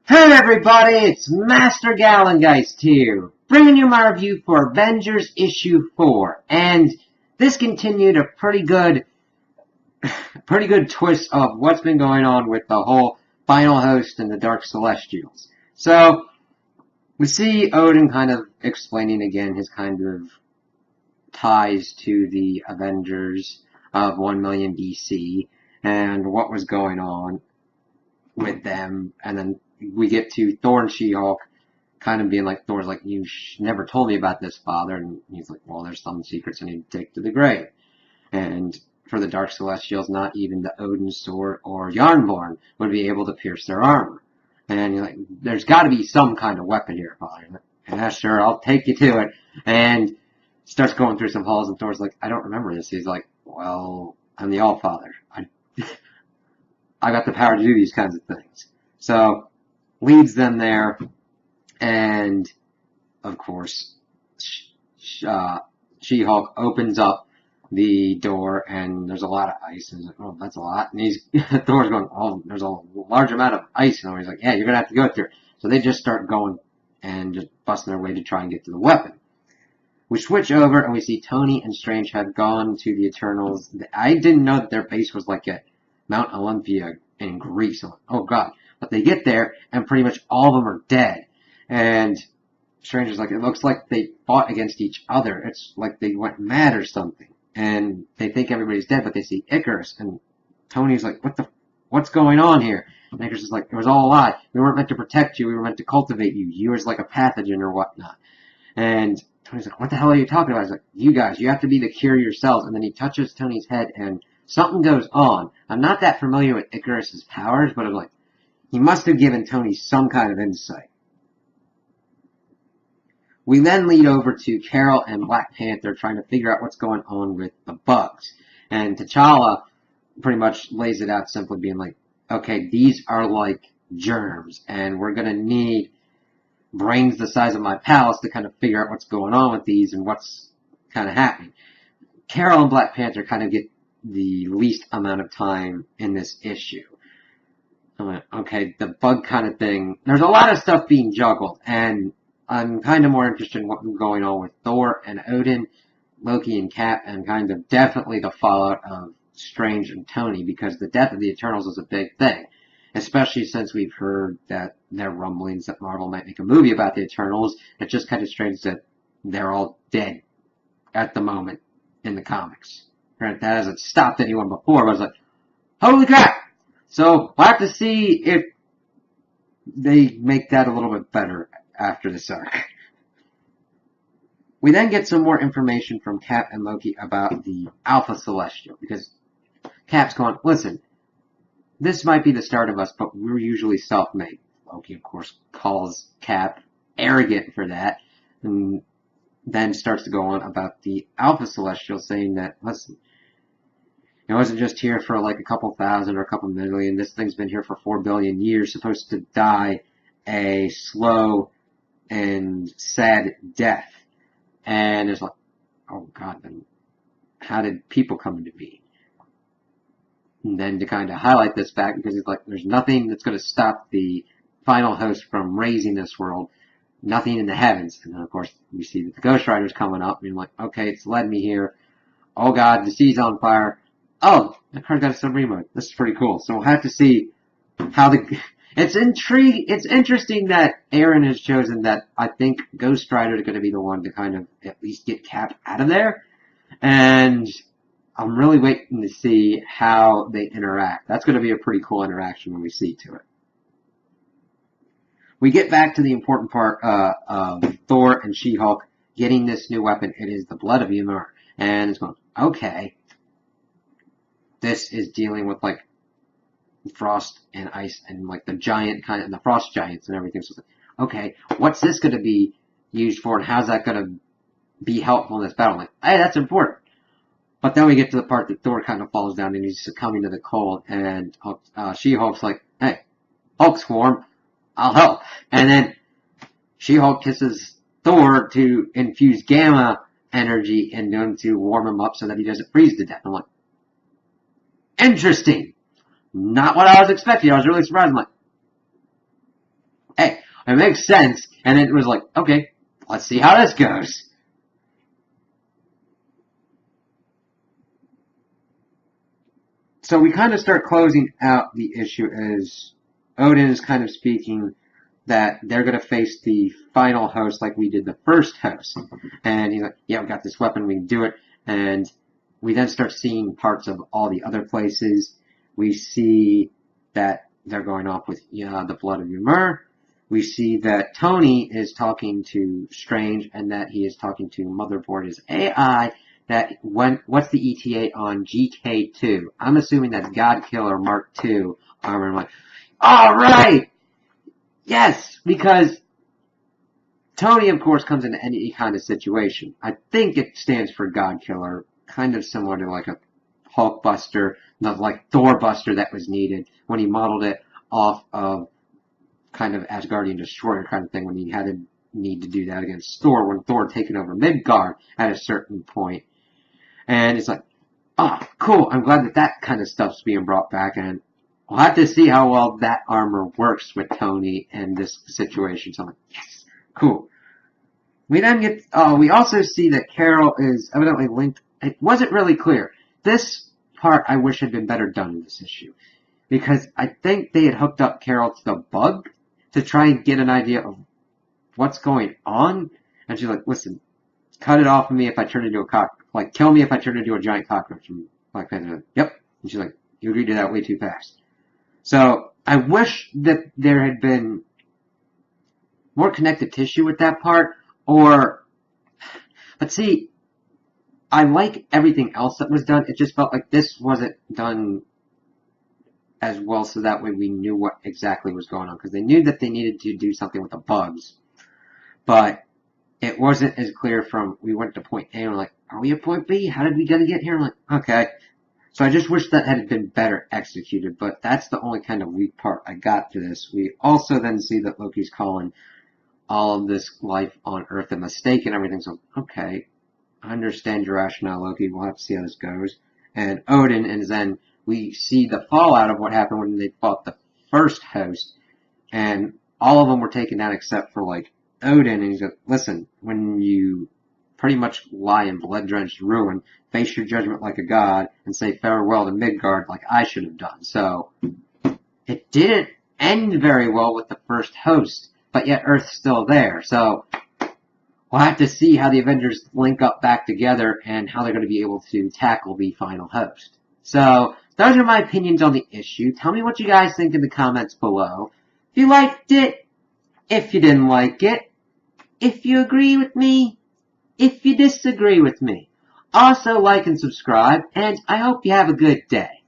Hey everybody, it's Master Gallengeist here, bringing you my review for Avengers issue 4, and this continued a pretty good twist of what's been going on with the whole final host and the Dark Celestials. So, we see Odin kind of explaining again his kind of ties to the Avengers of 1 million BC, and what was going on with them, and then we get to Thor and She-Hulk kind of being like, Thor's like, you never told me about this, father, and he's like, well, there's some secrets I need to take to the grave. And for the Dark Celestials, not even the Odin sword or Yarnborn would be able to pierce their armor. And you're like, there's got to be some kind of weapon here, father. And yeah, sure, I'll take you to it. And starts going through some halls, and Thor's like, I don't remember this. He's like, well, I'm the All-Father. I got the power to do these kinds of things. So, leads them there, and, of course, She-Hulk opens up the door, and there's a lot of ice, and he's like, oh, that's a lot, and Thor's going, oh, there's a large amount of ice, and he's like, yeah, you're gonna have to go through it. So they just start going, and just busting their way to try and get to the weapon. We switch over, and we see Tony and Strange have gone to the Eternals. I didn't know that their base was like at Mount Olympia in Greece. I'm like, oh god. But they get there, and pretty much all of them are dead. And Strange is like, it looks like they fought against each other. It's like they went mad or something. And they think everybody's dead, but they see Icarus. And Tony's like, what's going on here? And Icarus is like, it was all a lie. We weren't meant to protect you. We were meant to cultivate you. You was like a pathogen or whatnot. And Tony's like, what the hell are you talking about? He's like, you guys, you have to be the cure yourselves. And then he touches Tony's head, and something goes on. I'm not that familiar with Icarus's powers, but I'm like, he must have given Tony some kind of insight. We then lead over to Carol and Black Panther trying to figure out what's going on with the bugs. And T'Challa pretty much lays it out simply being like, okay, these are like germs, and we're going to need brains the size of my palace to kind of figure out what's going on with these and what's kind of happening. Carol and Black Panther kind of get the least amount of time in this issue. I'm like, okay, the bug kind of thing. There's a lot of stuff being juggled, and I'm kind of more interested in what's going on with Thor and Odin, Loki and Cap, and kind of definitely the fallout of Strange and Tony, because the death of the Eternals is a big thing, especially since we've heard that there are rumblings that Marvel might make a movie about the Eternals. It's just kind of strange that they're all dead at the moment in the comics. Granted, that hasn't stopped anyone before, but I was like, holy crap! So, we'll have to see if they make that a little bit better after this arc. We then get some more information from Cap and Loki about the Alpha Celestial, because Cap's going, listen, this might be the start of us, but we're usually self-made. Loki, of course, calls Cap arrogant for that, and then starts to go on about the Alpha Celestial, saying that, listen, it wasn't just here for like a couple thousand or a couple million. This thing's been here for 4 billion years, supposed to die a slow and sad death. And it's like, oh god, then how did people come into being? And then to kind of highlight this fact, because he's like, there's nothing that's going to stop the final host from raising this world. Nothing in the heavens. And then, of course, we see that the Ghost Rider's coming up, and you're like, okay, it's led me here. Oh god, the sea's on fire. Oh, that card got a submarine mode. This is pretty cool. So we'll have to see how It's interesting that Aaron has chosen that. I think Ghost Rider is going to be the one to kind of at least get Cap out of there. And I'm really waiting to see how they interact. That's going to be a pretty cool interaction when we see to it. We get back to the important part of Thor and She-Hulk getting this new weapon. It is the blood of Ymir. And it's going, okay, this is dealing with like frost and ice and like the giant kind of the frost giants and everything. So, okay, what's this going to be used for, and how's that going to be helpful in this battle? I'm like, hey, that's important. But then we get to the part that Thor kind of falls down and he's succumbing to the cold, and She-Hulk's like, hey, Hulk swarm, I'll help. And then She-Hulk kisses Thor to infuse gamma energy into him to warm him up so that he doesn't freeze to death. I'm like, interesting. Not what I was expecting. I was really surprised. I'm like, hey, it makes sense. And it was like, okay, let's see how this goes. So we kind of start closing out the issue as Odin is kind of speaking that they're going to face the final host like we did the first host. And he's like, yeah, we got this weapon, we can do it. And we then start seeing parts of all the other places. We see that they're going off with the blood of Ymir. We see that Tony is talking to Strange and that he is talking to Motherboard, his AI, that what's the ETA on GK2? I'm assuming that's God Killer Mark II armor. I'm like, all right, yes, because Tony, of course, comes into any kind of situation. I think it stands for God Killer, kind of similar to like a Hulk Buster, not like Thor Buster that was needed when he modeled it off of kind of Asgardian Destroyer kind of thing when he had to need to do that against Thor when Thor had taken over Midgard at a certain point. And it's like, oh, cool. I'm glad that that kind of stuff's being brought back, and we'll have to see how well that armor works with Tony and this situation. So I'm like, yes, cool. We then get, we also see that Carol is evidently linked. It wasn't really clear. This part I wish had been better done in this issue, because I think they had hooked up Carol to the bug to try and get an idea of what's going on. And she's like, listen, cut it off of me if I turn into a like, kill me if I turn into a giant cockroach from Black Panther. Yep. And she's like, you agreed to that way too fast. So, I wish that there had been more connective tissue with that part, but see, I like everything else that was done. It just felt like this wasn't done as well, so that way we knew what exactly was going on, because they knew that they needed to do something with the bugs, but it wasn't as clear from, we went to point A and we're like, are we at point B? How did we get here? I'm like, okay. So I just wish that had been better executed, but that's the only kind of weak part I got to this. We also then see that Loki's calling all of this life on Earth a mistake and everything, so okay, I understand your rationale, Loki. We'll have to see how this goes. And Odin, and then we see the fallout of what happened when they fought the first host, and all of them were taken down except for, like, Odin, and he's like, listen, when you pretty much lie in blood-drenched ruin, face your judgment like a god, and say farewell to Midgard like I should have done. So, it didn't end very well with the first host, but yet Earth's still there. So, we'll have to see how the Avengers link up back together and how they're going to be able to tackle the final host. So, those are my opinions on the issue. Tell me what you guys think in the comments below. If you liked it, if you didn't like it, if you agree with me, if you disagree with me. Also, like and subscribe, and I hope you have a good day.